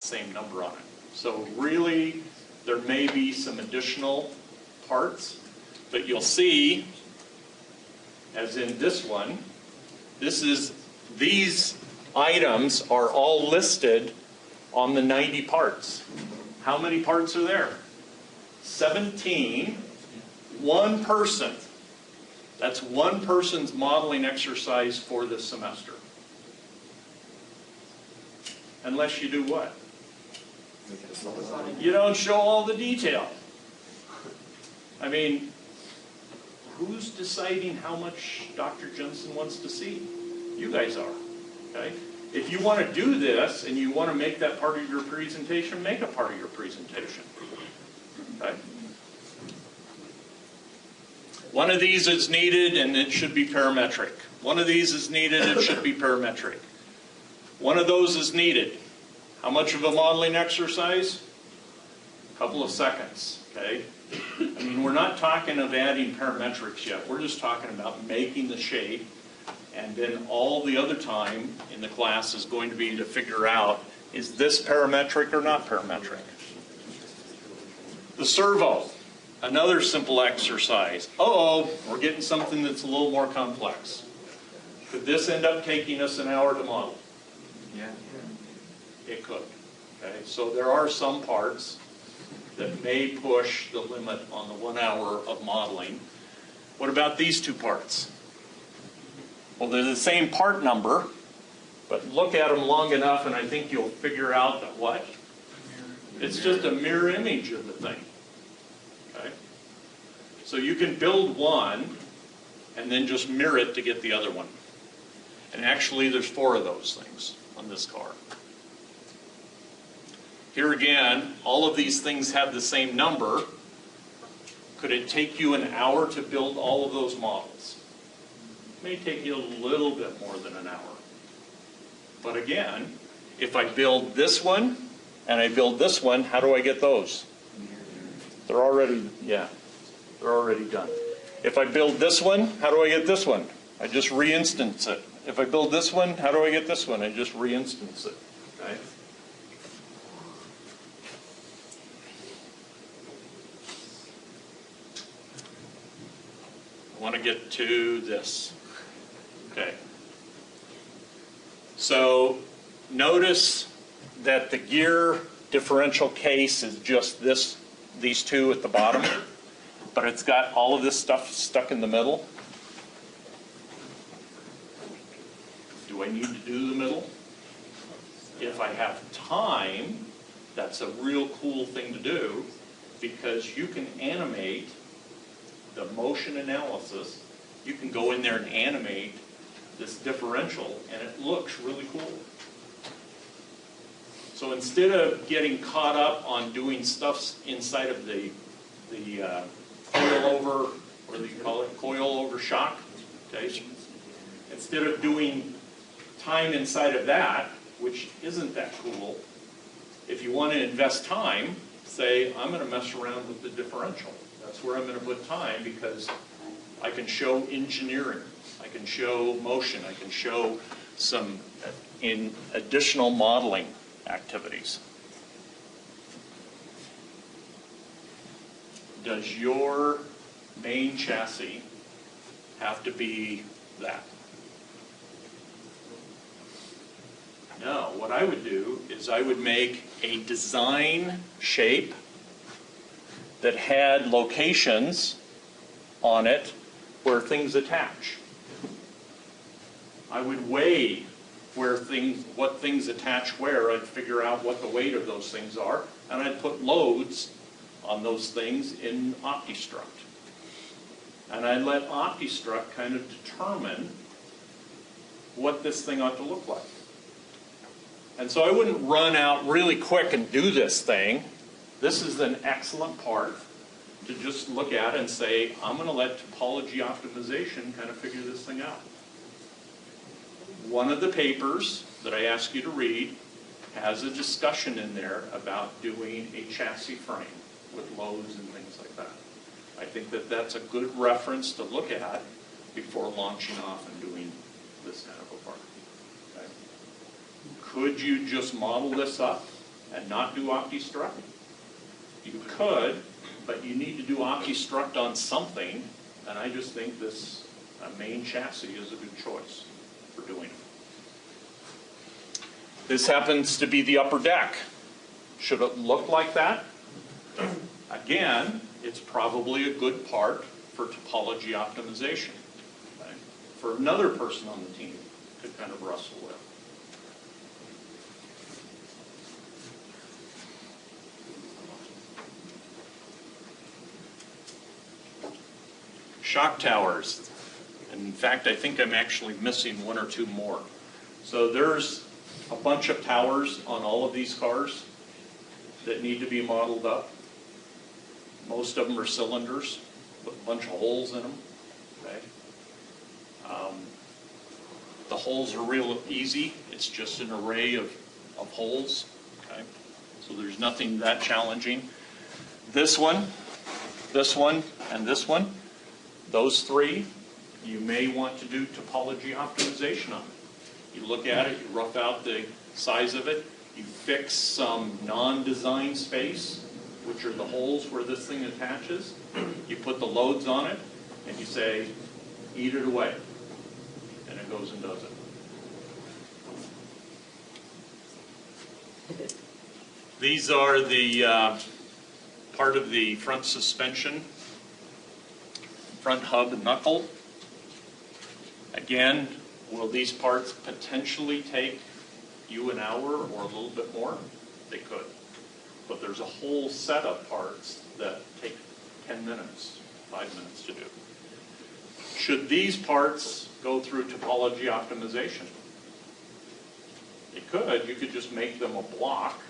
same number on it. So really, there may be some additional parts, but you'll see, as in this one, these items are all listed on the 90 parts. How many parts are there? 17. One person. That's one person's modeling exercise for this semester. Unless you do what? You don't show all the detail. I mean, who's deciding how much Dr. Jensen wants to see? You guys are. Okay? If you want to do this and you want to make that part of your presentation, make it part of your presentation. Okay? One of these is needed and it should be parametric. One of these is needed, it should be parametric. One of those is needed. How much of a modeling exercise? A couple of seconds. Okay? I mean, we're not talking of adding parametrics yet. We're just talking about making the shape, and then all the other time in the class is going to be to figure out, is this parametric or not parametric? The servo, another simple exercise. Uh-oh, we're getting something that's a little more complex. Could this end up taking us an hour to model? Yeah. It could. Okay, so there are some parts that may push the limit on the 1 hour of modeling. What about these two parts? Well, they're the same part number, but look at them long enough and I think you'll figure out that what? It's just a mirror image of the thing. Okay? So you can build one and then just mirror it to get the other one. And actually there's 4 of those things on this car. Here again, all of these things have the same number. Could it take you an hour to build all of those models? It may take you a little bit more than an hour. But again, if I build this one and I build this one, how do I get those? They're already done. If I build this one, how do I get this one? I just re-instance it. If I build this one, how do I get this one? I just re-instance it. Okay? I want to get to this. Okay. So notice that the gear differential case is just these two at the bottom, but it's got all of this stuff stuck in the middle. Do I need to do the middle? If I have time, that's a real cool thing to do, because you can animate the motion analysis. You can go in there and animate this differential, and it looks really cool. So instead of getting caught up on doing stuff inside of the coil-over, what do you call it, coil-over shock, okay? Instead of doing time inside of that, which isn't that cool, if you want to invest time, say, I'm going to mess around with the differential. That's where I'm going to put time, because I can show engineering, I can show motion, I can show some additional modeling activities. Does your main chassis have to be that? No, what I would do is I would make a design shape that had locations on it where things attach. I would weigh what things attach where. I'd figure out what the weight of those things are, and I'd put loads on those things in OptiStruct. And I'd let OptiStruct kind of determine what this thing ought to look like. And so I wouldn't run out really quick and do this thing. This is an excellent part to just look at and say, I'm going to let topology optimization kind of figure this thing out. One of the papers that I ask you to read has a discussion in there about doing a chassis frame with loads and things like that. I think that that's a good reference to look at before launching off and doing this kind of a part. Okay. Could you just model this up and not do OptiStruct? You could, but you need to do OptiStruct on something, and I just think this main chassis is a good choice for doing it. This happens to be the upper deck. Should it look like that? Again, it's probably a good part for topology optimization, okay? For another person on the team to kind of wrestle with. Shock towers. In fact, I think I'm actually missing one or two more. So there's a bunch of towers on all of these cars that need to be modeled up. Most of them are cylinders with a bunch of holes in them. Okay. The holes are real easy. It's just an array of holes. Okay. So there's nothing that challenging. This one, and this one, those three, you may want to do topology optimization on it. You look at it, you rough out the size of it, you fix some non-design space, which are the holes where this thing attaches. You put the loads on it, and you say, eat it away. And it goes and does it. These are the part of the front suspension, front hub and knuckle. Again, will these parts potentially take you an hour or a little bit more? They could. But there's a whole set of parts that take 10 minutes, 5 minutes to do. Should these parts go through topology optimization? It could. You could just make them a block,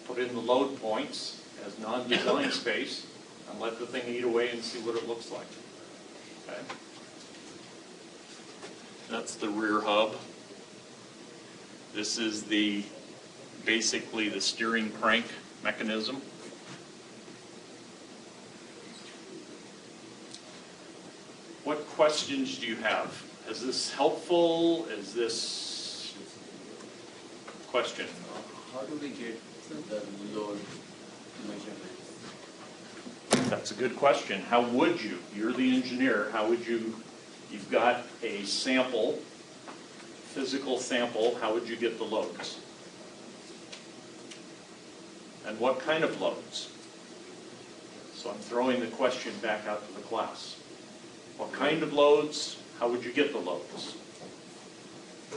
put in the load points as non-design space, and let the thing eat away and see what it looks like. Okay. That's the rear hub. This is basically the steering crank mechanism. What questions do you have? Is this helpful? Is this question? How do we get the load measurements? That's a good question. How would you? You're the engineer. How would you? You've got a sample, physical sample. How would you get the loads? And what kind of loads? So I'm throwing the question back out to the class. What kind of loads? How would you get the loads?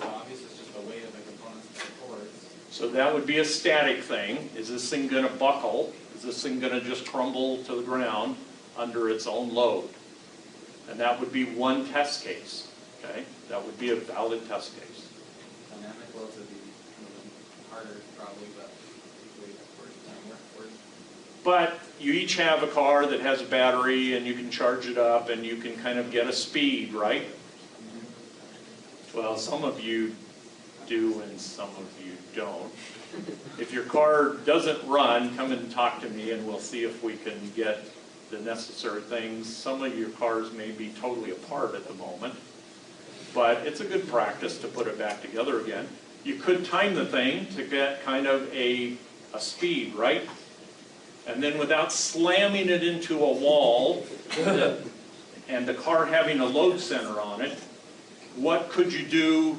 Obviously, it's just the weight of the components and supports. So that would be a static thing. Is this thing going to buckle? Is this thing going to just crumble to the ground under its own load? And that would be one test case. Okay, that would be a valid test case. Dynamic loads would be a little harder, probably, but equally worth. But you each have a car that has a battery, and you can charge it up, and you can kind of get a speed, right? Well, some of you do, and some of you don't. If your car doesn't run, come and talk to me, and we'll see if we can get the necessary things. Some of your cars may be totally apart at the moment, but it's a good practice to put it back together again. You could time the thing to get kind of a speed, right? And then without slamming it into a wall and the car having a load center on it, what could you do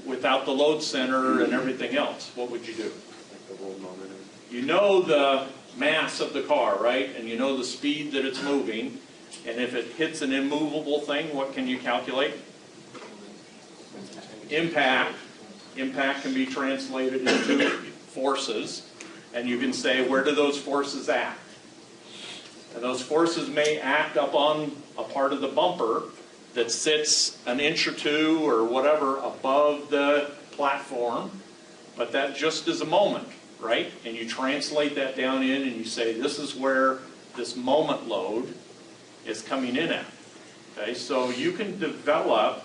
without the load center and everything else? What would you do? Like the roll momentum. You know the mass of the car, right? And you know the speed that it's moving. And if it hits an immovable thing, what can you calculate? Impact. Impact can be translated into forces. And you can say, where do those forces act? And those forces may act up on a part of the bumper that sits an inch or two or whatever above the platform, but that just is a moment, right? And you translate that down in and you say, this is where this moment load is coming in at. Okay, so you can develop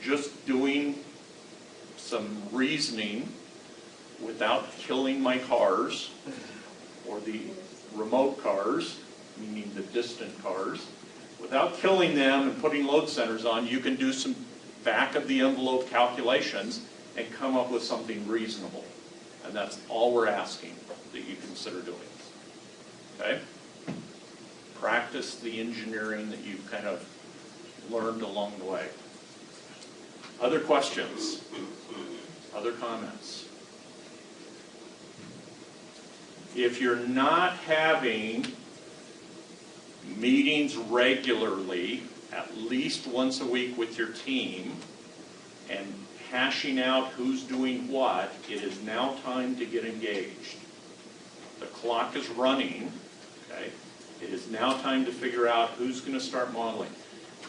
just doing some reasoning without killing my cars, or the remote cars, meaning the distant cars. Without killing them and putting load centers on, you can do some back-of-the-envelope calculations and come up with something reasonable. And that's all we're asking that you consider doing. Okay? Practice the engineering that you've kind of learned along the way. Other questions? Other comments? If you're not having meetings regularly, at least once a week with your team, and hashing out who's doing what, it is now time to get engaged. The clock is running, okay? It is now time to figure out who's going to start modeling.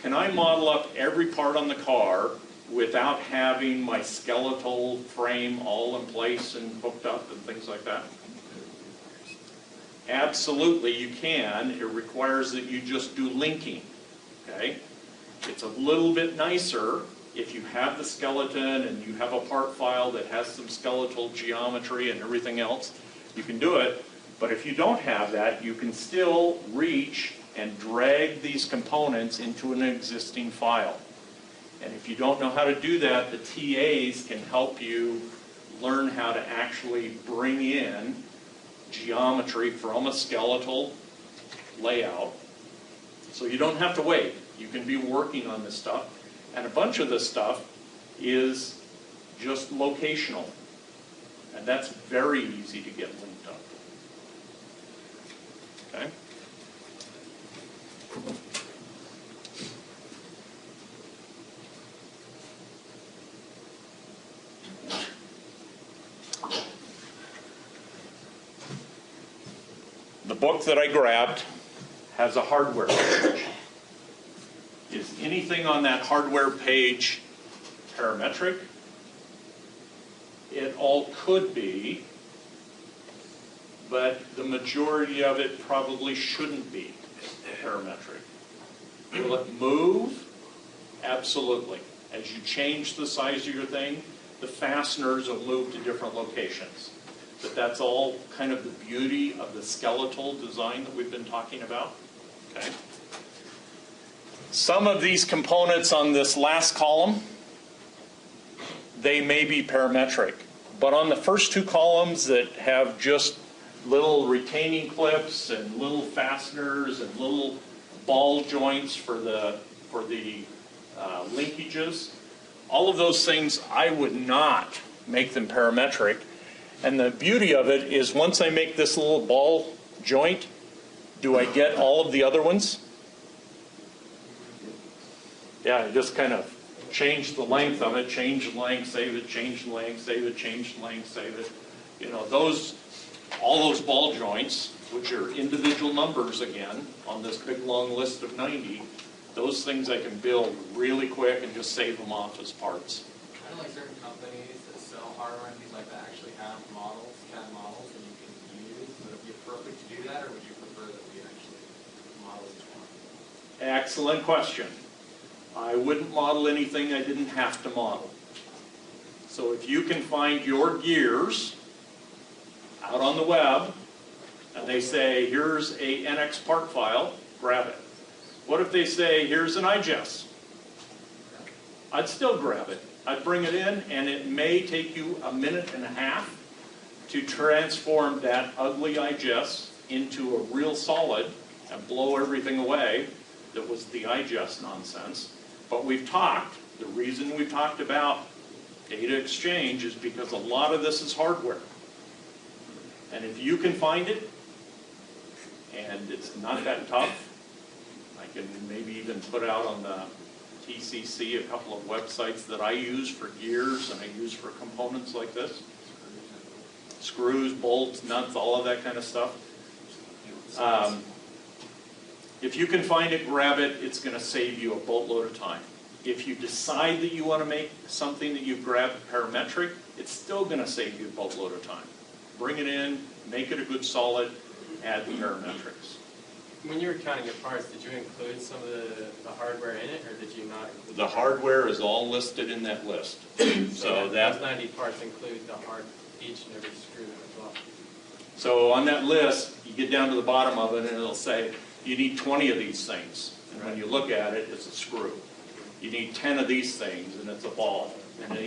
Can I model up every part on the car without having my skeletal frame all in place and hooked up and things like that? Absolutely, you can. It requires that you just do linking, okay? It's a little bit nicer if you have the skeleton and you have a part file that has some skeletal geometry and everything else. You can do it, but if you don't have that, you can still reach and drag these components into an existing file. And if you don't know how to do that, the TAs can help you learn how to actually bring in geometry from a skeletal layout. So you don't have to wait. You can be working on this stuff. And a bunch of this stuff is just locational. And that's very easy to get linked up. Okay? The book that I grabbed has a hardware page. Is anything on that hardware page parametric? It all could be, but the majority of it probably shouldn't be parametric. Will it move? Absolutely. As you change the size of your thing, the fasteners will move to different locations. But that's all kind of the beauty of the skeletal design that we've been talking about. Okay. Some of these components on this last column, they may be parametric. But on the first two columns that have just little retaining clips and little fasteners and little ball joints for the linkages, all of those things, I would not make them parametric. And the beauty of it is once I make this little ball joint, do I get all of the other ones? Yeah, I just kind of change the length of it, change the length, save it, change the length, save it, change the length, save it. You know, all those ball joints, which are individual numbers again, on this big long list of 90, those things I can build really quick and just save them off as parts. I know like certain companies that sell hardware and things like that actually have models, CAD models that you can use. Would it be appropriate to do that, or would you prefer that we actually model each one? Excellent question. I wouldn't model anything I didn't have to model. So if you can find your gears out on the web, and they say, here's a NX part file, grab it. What if they say, here's an IGES? I'd still grab it. I'd bring it in, and it may take you a minute and a half to transform that ugly IGES into a real solid and blow everything away that was the IGES nonsense. But we've talked, the reason we've talked about data exchange is because a lot of this is hardware. And if you can find it, and it's not that tough, I can maybe even put out on the TCC a couple of websites that I use for gears and I use for components like this. Screws, bolts, nuts, all of that kind of stuff. If you can find it, grab it. It's going to save you a boatload of time. If you decide that you want to make something that you've grabbed parametric, it's still going to save you a boatload of time. Bring it in, make it a good solid, add the parametrics. When you were counting your parts, did you include some of the hardware in it, or did you not include The hardware is all listed in that list. So those 90 parts include each and every screw as well. So on that list, you get down to the bottom of it and it'll say, you need 20 of these things. And when you look at it, it's a screw. You need 10 of these things and it's a ball. And then